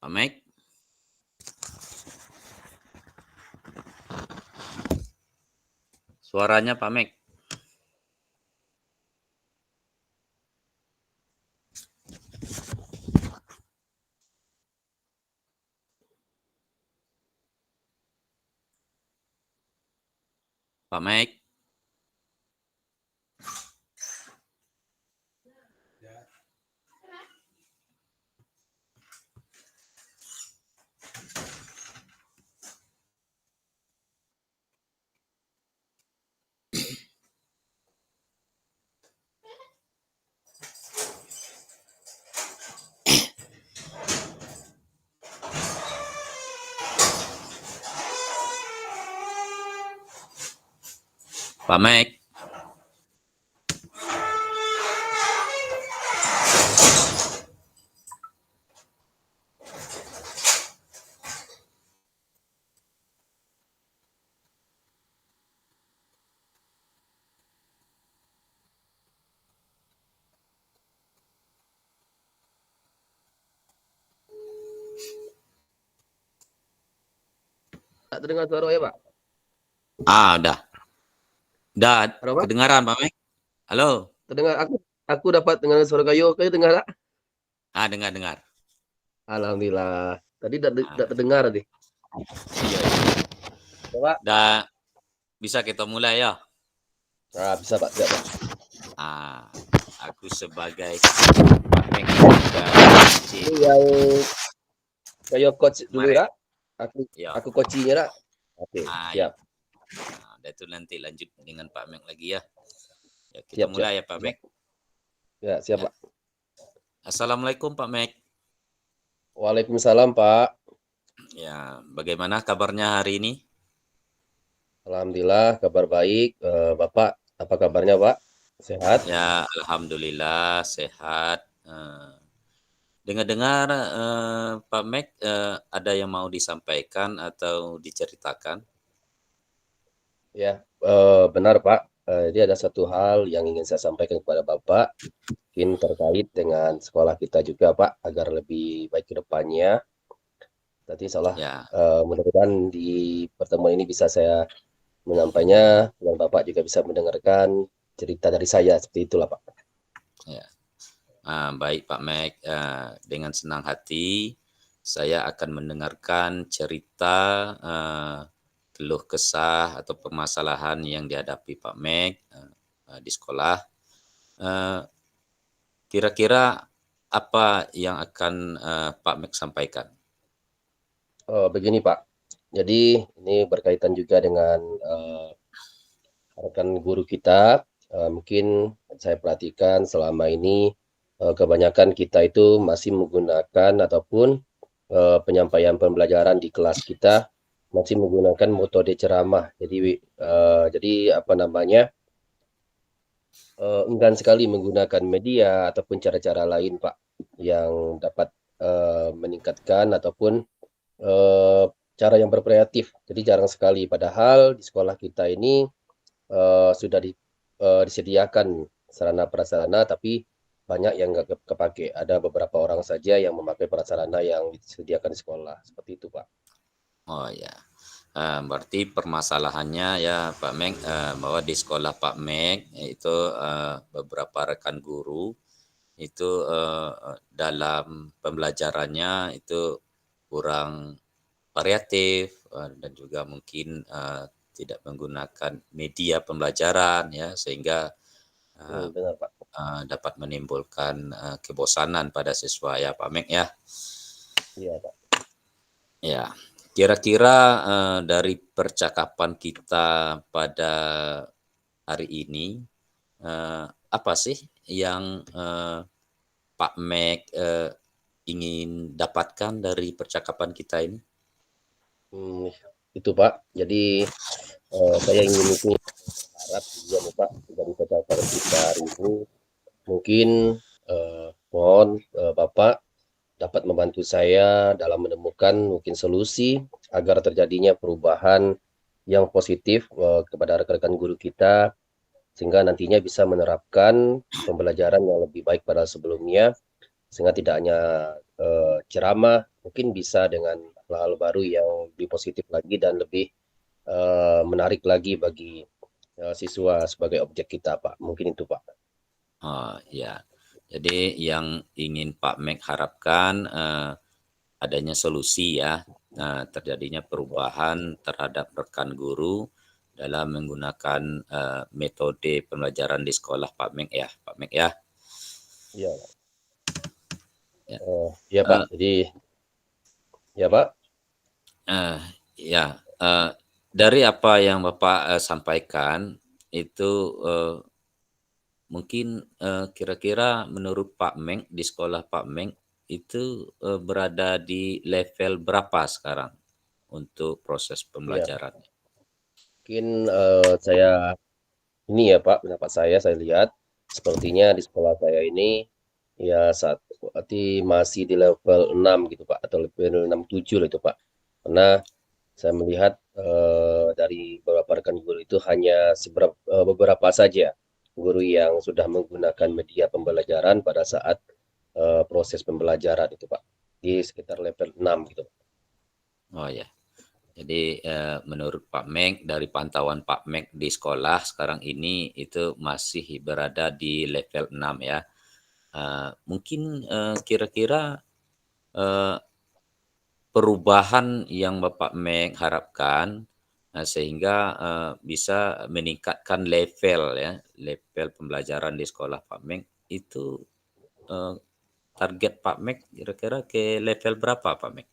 Pak Mek, suaranya Pak Mek. Pak Mek. Pak Mek. Tak terdengar suara ya, Pak? Udah. Udah Halo, Pak? kedengaran Pak Mek. Halo. Terdengar aku dapat dengar suara kayu dengar tak? Dengar. Alhamdulillah. Tadi tak terdengar tadi. Iya. Pak. Udah bisa kita mulai ya. Bisa Pak, siap Pak. Aku sebagai Pak Mek Ini yang kayu coach dulu Kemarin. ya. Ya. Aku coachingnya tak. Oke, siap. Udah itu nanti lanjut dengan Pak Mek lagi ya. Ya kita mulai ya Pak Mek. Ya, siap Pak. Assalamualaikum Pak Mek. Waalaikumsalam Pak. Ya, bagaimana kabarnya hari ini? Alhamdulillah kabar baik. Bapak, apa kabarnya Pak? Sehat? Ya, alhamdulillah sehat. Dengar-dengar Pak Mek ada yang mau disampaikan atau diceritakan? Ya, benar Pak. Jadi ada satu hal yang ingin saya sampaikan kepada Bapak, mungkin terkait dengan sekolah kita juga Pak, agar lebih baik ke depannya. Tadi salah, Ya, mudah-mudahan di pertemuan ini bisa saya menyampaikannya, dan Bapak juga bisa mendengarkan cerita dari saya, seperti itulah Pak. ya. Baik Pak Mek, dengan senang hati saya akan mendengarkan cerita keluh kesah atau permasalahan yang dihadapi Pak Mek di sekolah. Kira-kira apa yang akan Pak Mek sampaikan? Begini Pak, jadi ini berkaitan juga dengan rekan guru kita. Mungkin saya perhatikan selama ini kebanyakan kita itu masih menggunakan ataupun penyampaian pembelajaran di kelas kita masih menggunakan metode ceramah. Jadi apa namanya, enggan sekali menggunakan media ataupun cara-cara lain Pak yang dapat meningkatkan ataupun eh, cara yang berkreatif. Jadi jarang sekali. Padahal di sekolah kita ini sudah disediakan sarana prasarana, tapi banyak yang nggak kepake. Ada beberapa orang saja yang memakai prasarana yang disediakan di sekolah. Seperti itu Pak. Oh ya, berarti permasalahannya ya Pak Mek bahwa di sekolah Pak Mek itu beberapa rekan guru itu dalam pembelajarannya itu kurang variatif dan juga mungkin tidak menggunakan media pembelajaran ya sehingga Benar Pak. dapat menimbulkan kebosanan pada siswa ya Pak Mek ya. Iya Pak. Ya, kira-kira dari percakapan kita pada hari ini, apa sih yang Pak Mek ingin dapatkan dari percakapan kita ini? Itu Pak. Jadi saya ingin itu harap juga nih Pak dari percakapan kita hari ini, mungkin mohon Bapak dapat membantu saya dalam menemukan mungkin solusi agar terjadinya perubahan yang positif kepada rekan-rekan guru kita, sehingga nantinya bisa menerapkan pembelajaran yang lebih baik pada sebelumnya, sehingga tidak hanya ceramah mungkin bisa dengan hal-hal baru yang lebih positif lagi dan lebih menarik lagi bagi siswa sebagai objek kita, Pak. Mungkin itu, Pak. Oh, ya. Jadi yang ingin Pak Mek harapkan, adanya solusi ya, terjadinya perubahan terhadap rekan guru dalam menggunakan, metode pembelajaran di sekolah Pak Mek ya, Pak Mek ya? Iya, Ya, iya, Pak. eee Jadi, ya, Pak. eee, ya, dari apa yang Bapak, sampaikan itu, mungkin, kira-kira menurut Pak Meng, di sekolah Pak Meng itu, berada di level berapa sekarang untuk proses Iya, pembelajarannya? mungkin saya ini ya, Pak, pendapat saya lihat sepertinya di sekolah saya ini ya saat berarti masih di level 6 gitu, Pak, atau level 6 7 lah itu, Pak. Karena saya melihat dari beberapa rekan guru itu hanya beberapa saja guru yang sudah menggunakan media pembelajaran pada saat proses pembelajaran itu, Pak. Di sekitar level 6 gitu. Oh ya, jadi, menurut Pak Meng, dari pantauan Pak Meng di sekolah sekarang ini itu masih berada di level 6 ya. Mungkin, kira-kira, eee, perubahan yang Bapak Meng harapkan, sehingga, bisa meningkatkan level ya, level pembelajaran di sekolah Pak Meng itu, eee, target Pak Meng kira-kira ke level berapa Pak Meng?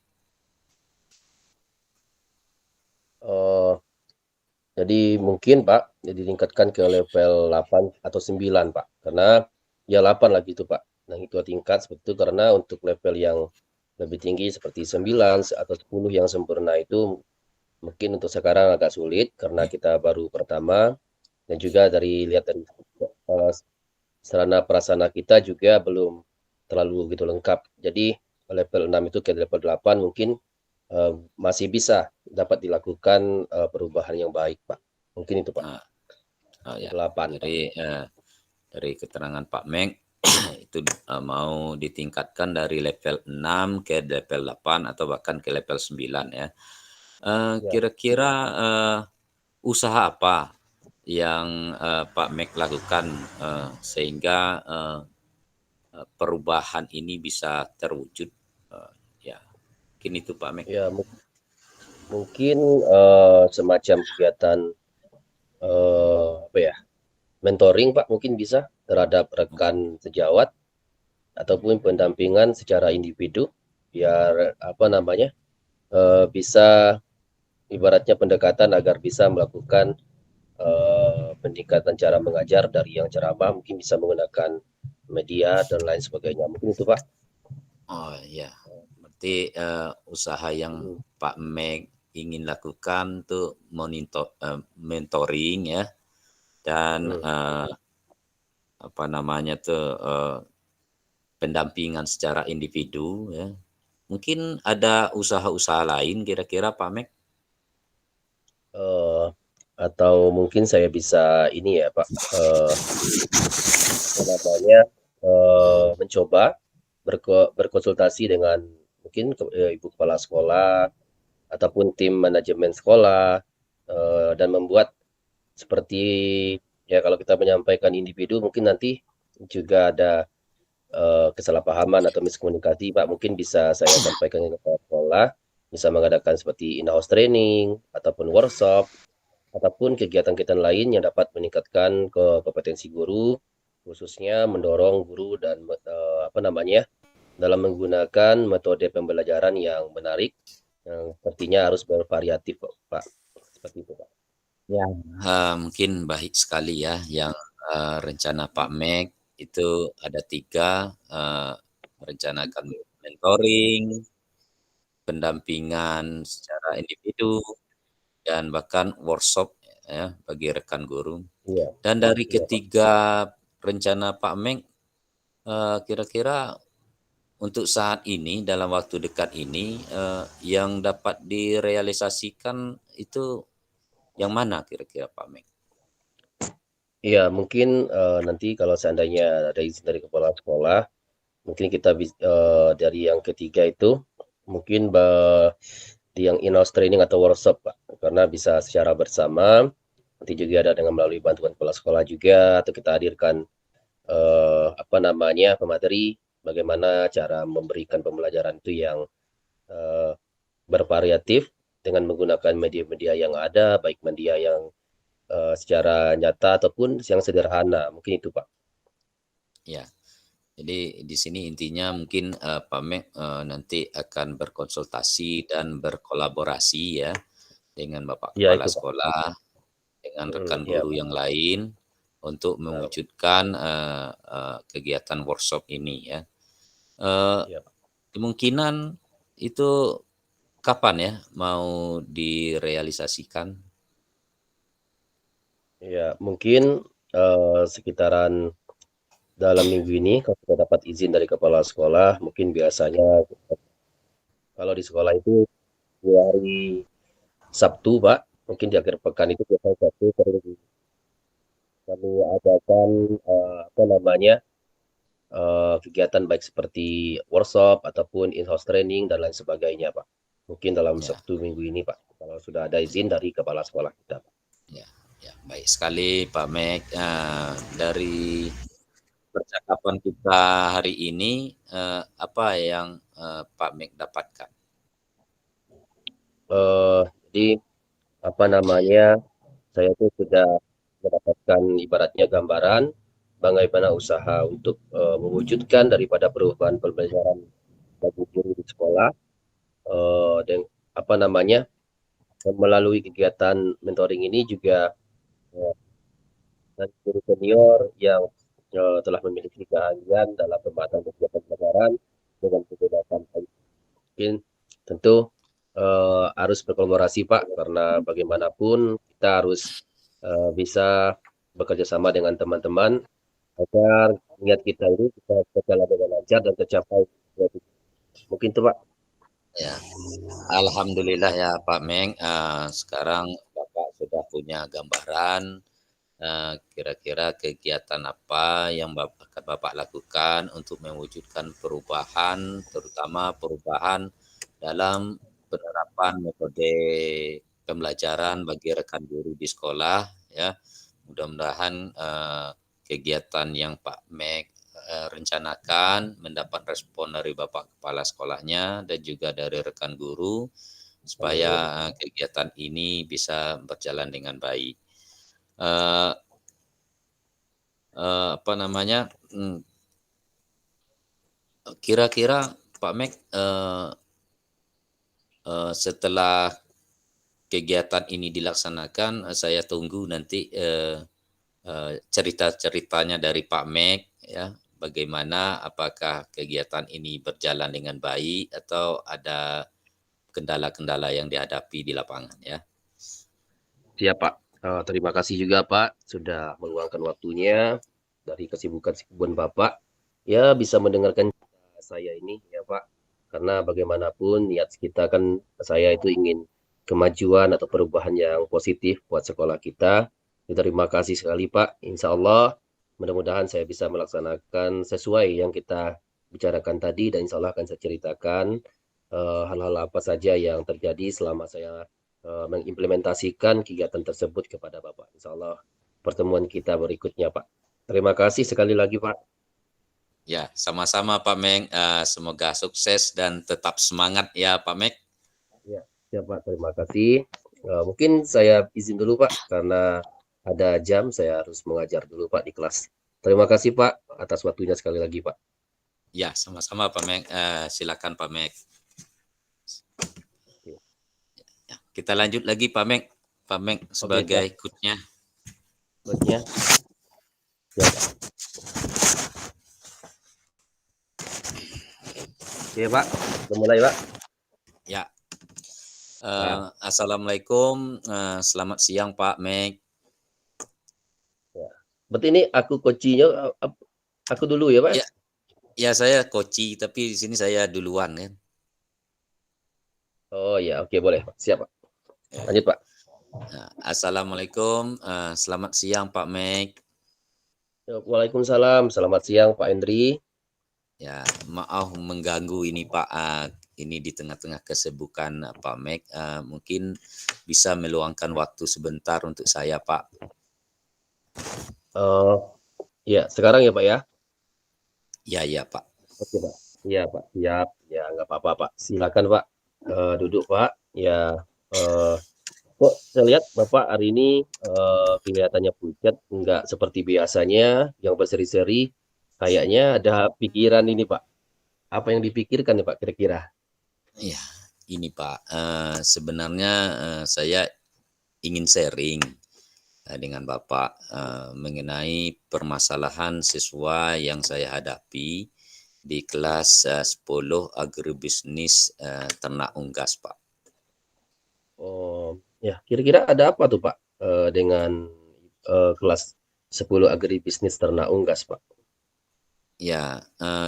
Eh, jadi mungkin Pak, jadi ditingkatkan ke level 8 atau 9 Pak. Karena ya 8 lagi itu Pak. Nah itu tingkat seperti itu karena untuk level yang lebih tinggi seperti 9 atau 10 yang sempurna itu mungkin untuk sekarang agak sulit karena kita baru pertama dan juga dari lihat dari eh, sarana prasarana kita juga belum terlalu gitu lengkap. Jadi level 6 itu ke level 8 mungkin masih bisa dapat dilakukan perubahan yang baik, Pak. Mungkin itu, Pak. Nah, oh ya, 8, Pak. dari keterangan Pak Meng itu, mau ditingkatkan dari level 6 ke level 8 atau bahkan ke level 9 ya. Ya, Kira-kira, usaha apa yang, Pak Mek lakukan, sehingga, perubahan ini bisa terwujud? Ya, mungkin itu Pak Mek. ya mungkin semacam kegiatan apa ya? Mentoring, Pak, mungkin bisa terhadap rekan sejawat ataupun pendampingan secara individu biar apa namanya? Bisa ibaratnya pendekatan agar bisa melakukan peningkatan cara mengajar dari yang ceramah mungkin bisa menggunakan media dan lain sebagainya. Mungkin itu, Pak. Oh ya, berarti, usaha yang Mhm, Pak Mek ingin lakukan tuh mentoring ya dan, mhm. apa namanya tuh, pendampingan secara individu ya. Mungkin ada usaha-usaha lain kira-kira Pak Mek? Eee, atau mungkin saya bisa ini ya, Pak, apa namanya, mencoba berkonsultasi dengan mungkin ibu kepala sekolah ataupun tim manajemen sekolah, dan membuat seperti ya kalau kita menyampaikan individu mungkin nanti juga ada kesalahpahaman atau miskomunikasi, Pak, mungkin bisa saya sampaikan ke kepala sekolah, bisa mengadakan seperti in-house training ataupun workshop, ataupun kegiatan-kegiatan lain yang dapat meningkatkan kompetensi guru, khususnya mendorong guru dan apa namanya, dalam menggunakan metode pembelajaran yang menarik, yang pastinya harus bervariatif, Pak. Seperti itu, Pak. Ya. Mungkin baik sekali ya yang, rencana Pak Mek itu ada 3, merencanakan mentoring, pendampingan secara individu, dan bahkan workshop ya bagi rekan guru. Iya, Dan dari iya, Pak. ketiga rencana Pak Mek, kira-kira untuk saat ini, dalam waktu dekat ini, yang dapat direalisasikan itu yang mana kira-kira Pak Mek? Iya, mungkin nanti kalau seandainya ada izin dari kepala sekolah, mungkin kita dari yang ketiga itu mungkin di yang in-house training atau workshop Pak, karena bisa secara bersama. Nanti juga ada dengan melalui bantuan kepala sekolah juga, atau kita hadirkan apa namanya pemateri bagaimana cara memberikan pembelajaran itu yang eh, bervariatif dengan menggunakan media-media yang ada, baik media yang secara nyata ataupun yang sederhana. Mungkin itu Pak. Ya. Jadi di sini intinya mungkin Pak Mek nanti akan berkonsultasi dan berkolaborasi ya dengan Bapak Ya Kepala itu Pak. Sekolah, dengan rekan Ya guru Pak. yang lain untuk Nah, mewujudkan kegiatan workshop ini ya. Eh, ya Pak. Kemungkinan itu kapan ya mau direalisasikan? Ya mungkin sekitaran dalam minggu ini kalau kita dapat izin dari kepala sekolah, mungkin biasanya kalau di sekolah itu di hari Sabtu, Pak. Mungkin di akhir pekan itu biasanya Sabtu sering kami adakan apa namanya kegiatan baik seperti workshop ataupun in-house training dan lain sebagainya, Pak. Mungkin dalam Ya, Sabtu minggu ini, Pak. Kalau sudah ada izin dari kepala sekolah kita, Pak. ya, ya, baik sekali Pak Mek. Dari percakapan kita hari ini, apa yang Pak Mek dapatkan? Jadi apa namanya saya itu sudah mendapatkan ibaratnya gambaran bagaimana usaha untuk mewujudkan daripada perubahan pembelajaran bagi guru di sekolah dan apa namanya melalui kegiatan mentoring ini juga eh, dan guru senior yang telah memiliki keahlian dalam pembahasan kegiatan pelajaran dengan kebebasan mungkin tentu harus berkolaborasi Pak karena bagaimanapun kita harus bisa bekerja sama dengan teman-teman agar niat kita ini bisa berjalan dengan lancar dan tercapai. Mungkin itu Pak. Ya, alhamdulillah ya Pak Meng, sekarang Bapak sudah punya gambaran kira-kira kegiatan apa yang akan Bapak lakukan untuk mewujudkan perubahan, terutama perubahan dalam penerapan metode pembelajaran bagi rekan guru di sekolah ya. Mudah-mudahan kegiatan yang Pak Mek rencanakan mendapat respon dari Bapak Kepala Sekolahnya dan juga dari rekan guru supaya Amin. kegiatan ini bisa berjalan dengan baik. Eh, Apa namanya, kira-kira Pak Mek, setelah kegiatan ini dilaksanakan, saya tunggu nanti, cerita-ceritanya dari Pak Mek ya, bagaimana, apakah kegiatan ini berjalan dengan baik atau ada kendala-kendala yang dihadapi di lapangan ya. Siap Pak. Terima kasih juga Pak sudah meluangkan waktunya dari kesibukan Bapak. Ya bisa mendengarkan saya ini ya Pak. Karena bagaimanapun niat kita kan saya itu ingin kemajuan atau perubahan yang positif buat sekolah kita. Ya, terima kasih sekali Pak. Insya Allah mudah-mudahan saya bisa melaksanakan sesuai yang kita bicarakan tadi dan insya Allah akan saya ceritakan hal-hal apa saja yang terjadi selama saya mengimplementasikan kegiatan tersebut kepada Bapak. Insya Allah pertemuan kita berikutnya Pak. Terima kasih sekali lagi Pak. Ya, sama-sama Pak Meng, semoga sukses dan tetap semangat ya Pak Mek. Ya, siap Pak. Terima kasih. Mungkin saya izin dulu Pak karena ada jam saya harus mengajar dulu Pak di kelas. Terima kasih Pak atas waktunya sekali lagi Pak. Ya, sama-sama Pak Mek, silakan Pak Mek. Oke, Ya, kita lanjut lagi Pak Mek. Pak Mek oke sebagai siap. coach-nya. Berikutnya, ya Pak. Oke Pak, kita mulai Pak. Ya, Nah, Assalamualaikum, selamat siang Pak Mek. ya. Berarti ini aku kocinya, aku dulu ya Pak? Ya, ya saya coach, tapi di sini saya duluan kan. Oh ya, oke boleh Pak. Siap Pak. Ya. Lanjut Pak. Nah, Assalamualaikum, selamat siang Pak Mek. Waalaikumsalam. Selamat siang Pak Hendri. Ya, maaf mengganggu ini Pak. ini di tengah-tengah kesibukan Pak Mek, mungkin bisa meluangkan waktu sebentar untuk saya, Pak. Ya, sekarang ya Pak ya. Ya, ya, Pak. Oke Pak. Iya Pak, siap. Ya nggak apa-apa Pak. Silakan Pak. Duduk Pak. Ya. eh, Kok saya lihat Bapak hari ini kelihatannya pucat, nggak seperti biasanya yang berseri-seri. Kayaknya ada pikiran ini Pak. Apa yang dipikirkan nih Pak kira-kira? Ya, ini Pak, sebenarnya saya ingin sharing dengan Bapak mengenai permasalahan siswa yang saya hadapi di kelas 10 agribisnis Ternak Unggas, Pak. Oh, ya kira-kira ada apa tuh Pak dengan kelas 10 agribisnis Ternak Unggas Pak? Ya,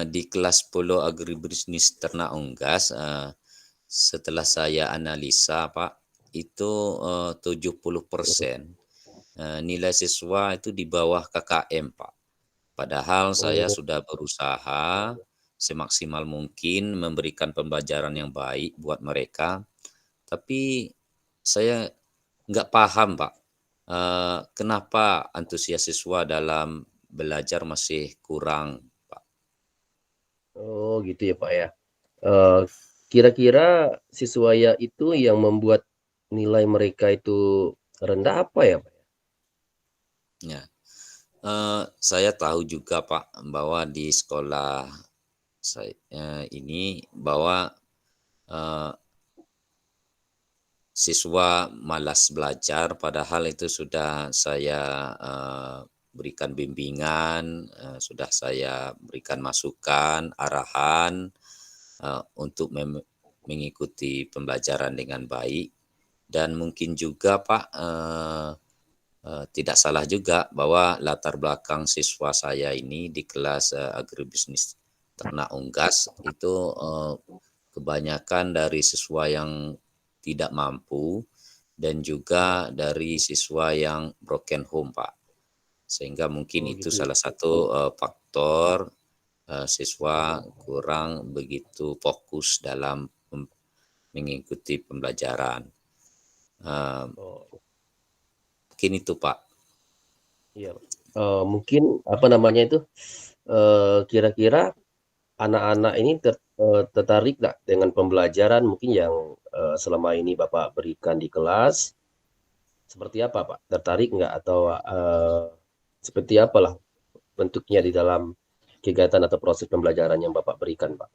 di kelas 10 agribisnis Ternak Unggas, setelah saya analisa, Pak, itu 70% nilai siswa itu di bawah KKM, Pak. Padahal saya Oh, sudah berusaha semaksimal mungkin memberikan pembelajaran yang baik buat mereka, tapi saya nggak paham, Pak, kenapa antusias siswa dalam belajar masih kurang, Pak. oh gitu ya Pak ya. Eh, Kira-kira siswa ya itu yang membuat nilai mereka itu rendah apa ya Pak? Ya, saya tahu juga, Pak, bahwa di sekolah saya ini bahwa eh, siswa malas belajar, padahal itu sudah saya berikan bimbingan, sudah saya berikan masukan, arahan untuk mengikuti pembelajaran dengan baik. Dan mungkin juga Pak, tidak salah juga bahwa latar belakang siswa saya ini di kelas agribisnis Ternak Unggas itu kebanyakan dari siswa yang tidak mampu dan juga dari siswa yang broken home, Pak. Sehingga mungkin Oh itu gitu ya. salah satu faktor siswa kurang begitu fokus dalam mengikuti pembelajaran. Eh, Oh Mungkin itu, Pak. iya Pak. Mungkin apa namanya itu kira-kira anak-anak ini tertarik nggak dengan pembelajaran mungkin yang selama ini Bapak berikan di kelas? Seperti apa Pak? Tertarik nggak atau seperti apalah bentuknya di dalam kegiatan atau proses pembelajaran yang Bapak berikan Pak?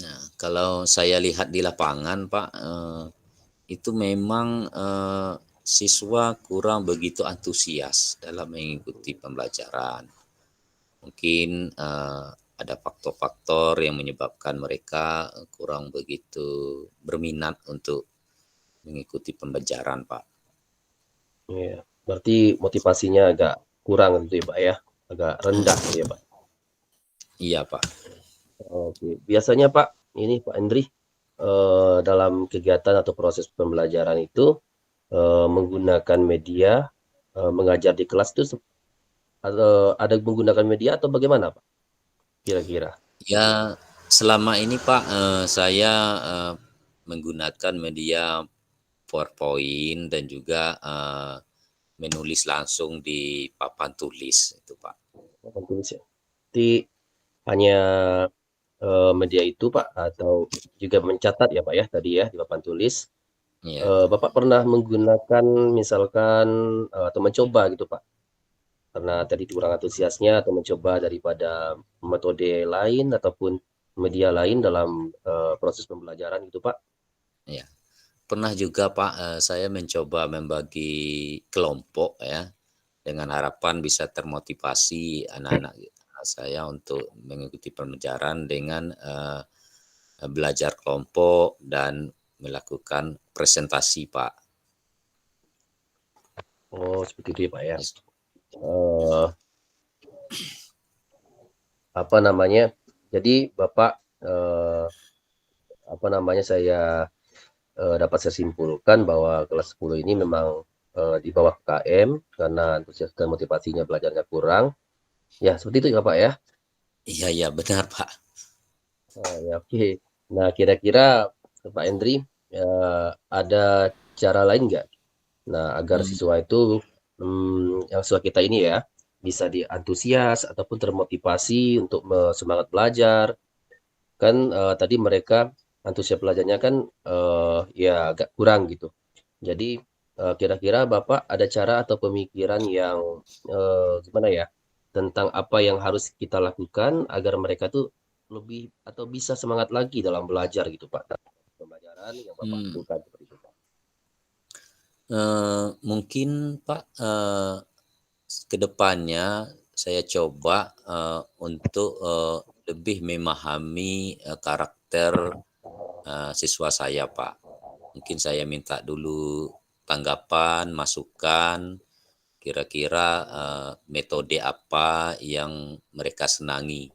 Nah, kalau saya lihat di lapangan, Pak, itu memang siswa kurang begitu antusias dalam mengikuti pembelajaran. Mungkin ada faktor-faktor yang menyebabkan mereka kurang begitu berminat untuk mengikuti pembelajaran, Pak. Iya, berarti motivasinya agak kurang gitu ya Pak ya, agak rendah gitu ya Pak. Iya, Pak. Oke, biasanya Pak, ini Pak Andri dalam kegiatan atau proses pembelajaran itu menggunakan media mengajar di kelas itu ada menggunakan media atau bagaimana Pak? Kira-kira? Ya, selama ini Pak, saya menggunakan media PowerPoint dan juga menulis langsung di papan tulis itu, Pak. Papan tulis ya. Jadi hanya media itu Pak atau juga mencatat ya Pak ya tadi ya di papan tulis. Iya. Bapak pernah menggunakan misalkan atau mencoba gitu Pak, karena tadi kurang antusiasnya atau mencoba daripada metode lain ataupun media lain dalam proses pembelajaran gitu Pak? Iya. Pernah juga Pak, saya mencoba membagi kelompok ya, dengan harapan bisa termotivasi anak-anak saya untuk mengikuti pembelajaran dengan belajar kelompok dan melakukan presentasi, Pak. Oh seperti itu ya Pak ya. Yes. Eh, Apa namanya? Jadi Bapak apa namanya saya dapat saya simpulkan bahwa kelas 10 ini memang di bawah KM karena antusias dan motivasinya belajarnya kurang. Ya, seperti itu ya Pak ya. Iya, iya benar, Pak. Oh, ya, oke. Nah, kira-kira Pak Hendri, ada cara lain nggak? Nah, agar Hmm, siswa itu, yang siswa kita ini ya, bisa diantusias ataupun termotivasi untuk semangat belajar. Kan tadi mereka antusias belajarnya kan ya agak kurang gitu. Jadi kira-kira Bapak ada cara atau pemikiran yang gimana ya tentang apa yang harus kita lakukan agar mereka tuh lebih atau bisa semangat lagi dalam belajar gitu Pak. Nah, pembelajaran yang Bapak hmm. lakukan seperti itu Pak. Mungkin Pak, kedepannya saya coba untuk lebih memahami karakter siswa saya, Pak. Mungkin saya minta dulu tanggapan, masukan, kira-kira metode apa yang mereka senangi.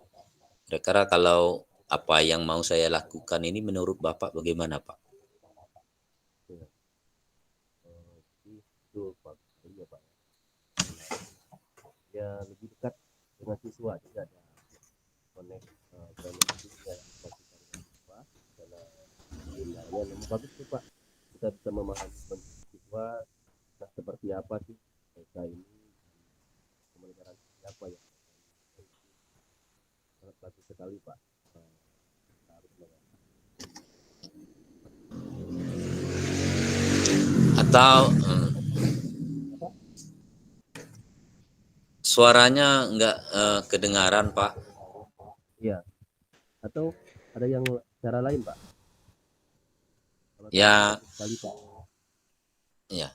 Kira-kira kalau apa yang mau saya lakukan ini menurut Bapak bagaimana, Pak? Ya, itu Pak. Iya Pak. Karena ya lebih dekat dengan siswa jadi ada koneksinya antara kita dengan siswa karena sebenarnya memang bagus tuh Pak kita bisa memahami kondisi siswa nah seperti apa sih mereka ini pembelajaran seperti apa yang sangat bagus sekali Pak. Kita harus mengerti. Atau Apa? suaranya nggak kedengaran, Pak? Iya atau ada yang cara lain Pak kalau tadi kan Ya, bagus sekali Pak. ya.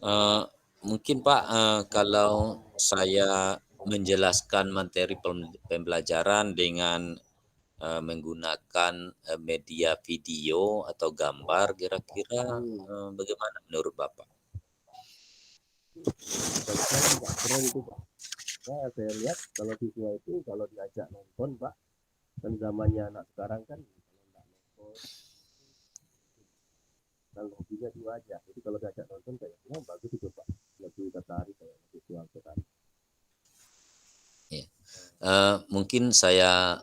Eh, Mungkin Pak, kalau saya menjelaskan materi pembelajaran dengan menggunakan media video atau gambar, kira-kira Hmm, bagaimana menurut Bapak? bagus lagi Pak keren itu Pak. Nah, saya lihat kalau siswa itu kalau diajak nonton Pak kan zamannya anak sekarang kan kalau nggak nonton dan hobinya itu aja jadi kalau diajak nonton kayaknya bagus itu Pak lebih tertarik kayak visual sekali. Ya. Mungkin saya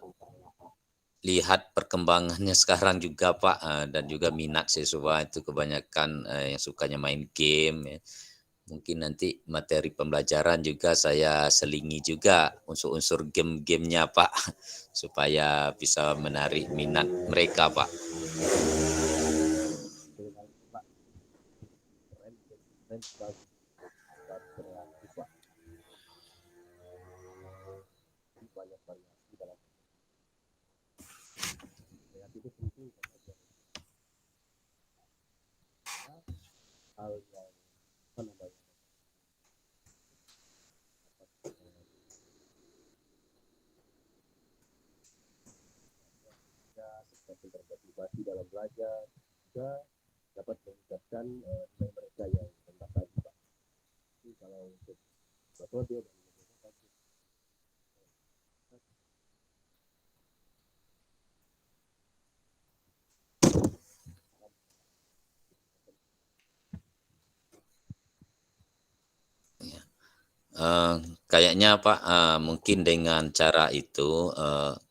lihat perkembangannya sekarang juga Pak, dan juga minat siswa itu kebanyakan yang sukanya main game ya. Mungkin nanti materi pembelajaran juga saya selingi juga unsur-unsur game-gamenya Pak, supaya bisa menarik minat mereka Pak. Pak keren keren bagus bagus kreatif Pak jadi banyak variasi dalam kreatif itu penting karena hal yang apa namanya ya seperti termotivasi dalam belajar juga dapat meningkatkan nilai mereka yang rendah tadi Pak jadi kalau untuk metode dan metode Eh, Kayaknya Pak, mungkin dengan cara itu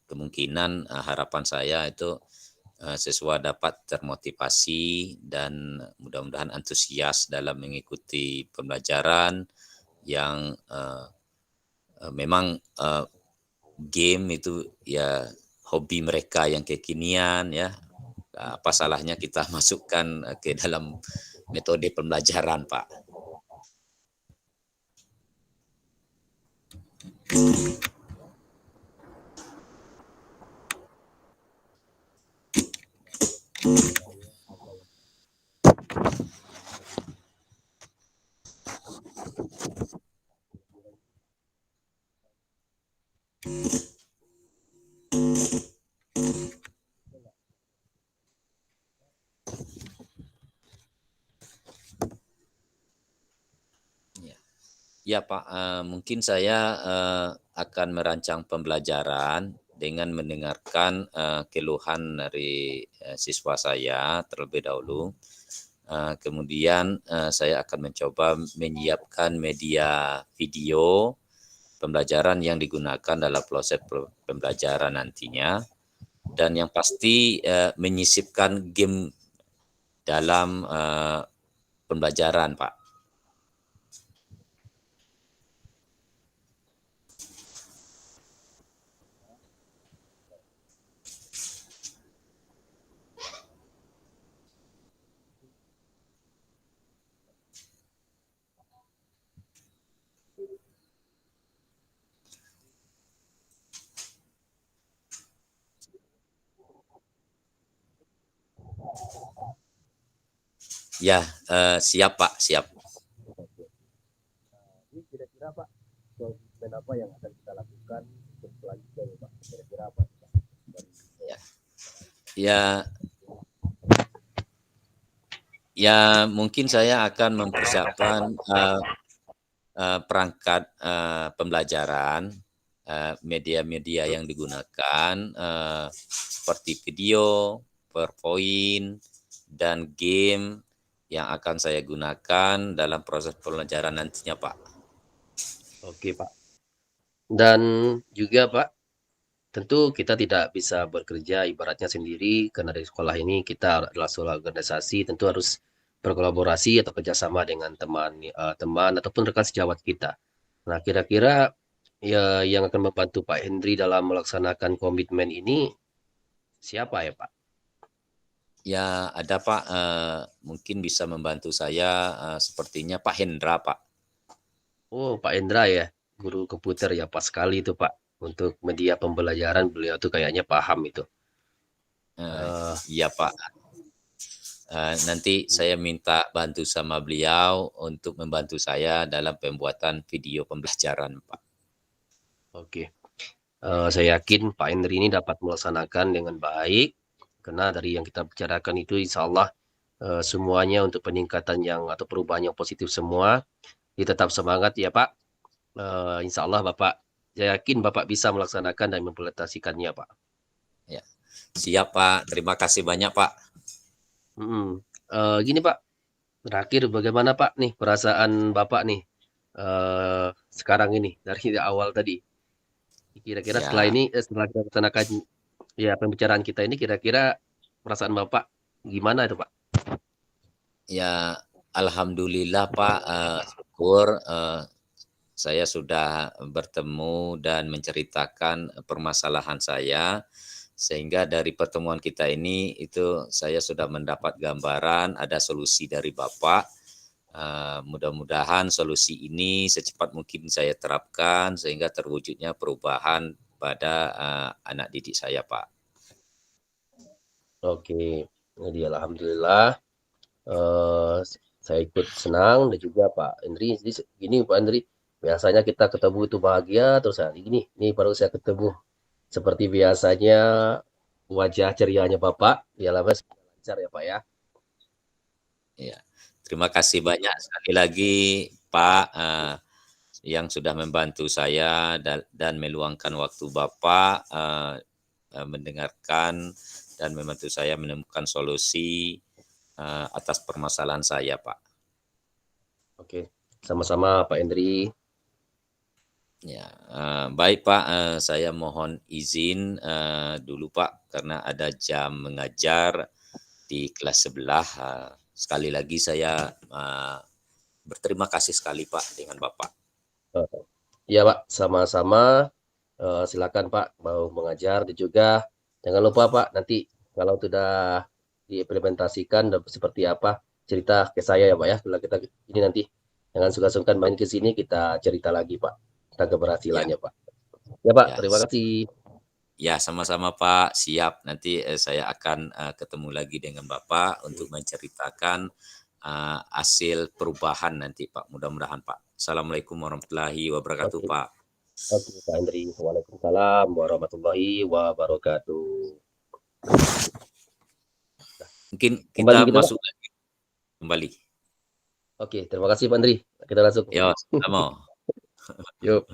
kemungkinan harapan saya itu siswa dapat termotivasi dan mudah-mudahan antusias dalam mengikuti pembelajaran yang memang game itu ya hobi mereka yang kekinian ya. Apa salahnya kita masukkan ke dalam metode pembelajaran, Pak? Ya, ya Pak, mungkin saya akan merancang pembelajaran dengan mendengarkan keluhan dari siswa saya terlebih dahulu. Kemudian saya akan mencoba menyiapkan media video pembelajaran yang digunakan dalam proses pembelajaran nantinya. dan yang pasti menyisipkan game dalam pembelajaran, Pak. Ya, siap Pak, siap. Jadi kira-kira Pak, komitmen apa yang akan kita lakukan untuk selanjutnya Pak? Kira-kira apa Pak? Ya, ya, ya mungkin saya akan mempersiapkan perangkat pembelajaran, media-media yang digunakan seperti video, PowerPoint, dan game yang akan saya gunakan dalam proses pembelajaran nantinya, Pak. Oke Pak. Dan juga Pak, tentu kita tidak bisa bekerja ibaratnya sendiri karena dari sekolah ini kita adalah sebuah organisasi, tentu harus berkolaborasi atau kerjasama dengan teman ataupun rekan sejawat kita. Nah, kira-kira ya yang akan membantu Pak Hendri dalam melaksanakan komitmen ini siapa ya Pak? Ya, ada Pak, mungkin bisa membantu saya, sepertinya Pak Hendra, Pak. Oh, Pak Hendra ya, guru komputer ya pas sekali itu Pak. Untuk media pembelajaran beliau tuh kayaknya paham itu. Eh, Eh, iya Pak, nanti saya minta bantu sama beliau untuk membantu saya dalam pembuatan video pembelajaran, Pak. oke. Saya yakin Pak Hendri ini dapat melaksanakan dengan baik, karena dari yang kita bicarakan itu insya Allah semuanya untuk peningkatan yang atau perubahan yang positif semua. Jadi tetap semangat ya Pak. Insya Allah Bapak, saya yakin Bapak bisa melaksanakan dan mengimplementasikannya Pak. Ya, siap Pak, terima kasih banyak Pak. Gini Pak, terakhir bagaimana Pak nih perasaan Bapak nih sekarang ini dari awal tadi? Kira-kira setelah Ya, ini, setelah kita laksanakan ya pembicaraan kita ini, kira-kira perasaan Bapak gimana itu Pak? ya, alhamdulillah Pak, syukur saya sudah bertemu dan menceritakan permasalahan saya, sehingga dari pertemuan kita ini itu saya sudah mendapat gambaran ada solusi dari Bapak. Mudah-mudahan solusi ini secepat mungkin saya terapkan sehingga terwujudnya perubahan pada anak didik saya, Pak. Oke, jadi alhamdulillah eh, saya ikut senang dan juga Pak Andri. Jadi gini Pak Andri, biasanya kita ketemu itu bahagia, terus hari ini baru saya ketemu seperti biasanya wajah cerianya Bapak, ya lama lancar ya Pak ya. Ya. Terima kasih banyak sekali lagi, Pak, yang sudah membantu saya dan meluangkan waktu Bapak mendengarkan dan membantu saya menemukan solusi atas permasalahan saya, Pak. Oke, sama-sama Pak Andri. Ya, baik Pak, saya mohon izin dulu Pak, karena ada jam mengajar di kelas sebelah. Sekali lagi saya berterima kasih sekali Pak dengan Bapak. Iya Pak, sama-sama. Silakan Pak mau mengajar dan juga jangan lupa Pak nanti kalau sudah diimplementasikan dan seperti apa cerita ke saya ya Pak ya. Kalau kita ini nanti jangan sungkan-sungkan main ke sini kita cerita lagi Pak tentang Ya, keberhasilannya Pak. Ya Pak, ya, terima kasih. ya sama-sama Pak, siap. Nanti saya akan ketemu lagi dengan Bapak untuk menceritakan hasil perubahan nanti Pak. Mudah-mudahan Pak. Assalamualaikum warahmatullahi wabarakatuh Oke, Pak. oke Pak Andri. Waalaikumsalam warahmatullahi wabarakatuh. Mungkin kita Kembali kita Pak. masuk lagi kembali. Oke, terima kasih Pak Andri. Kita langsung. Ya, sama. Yuk.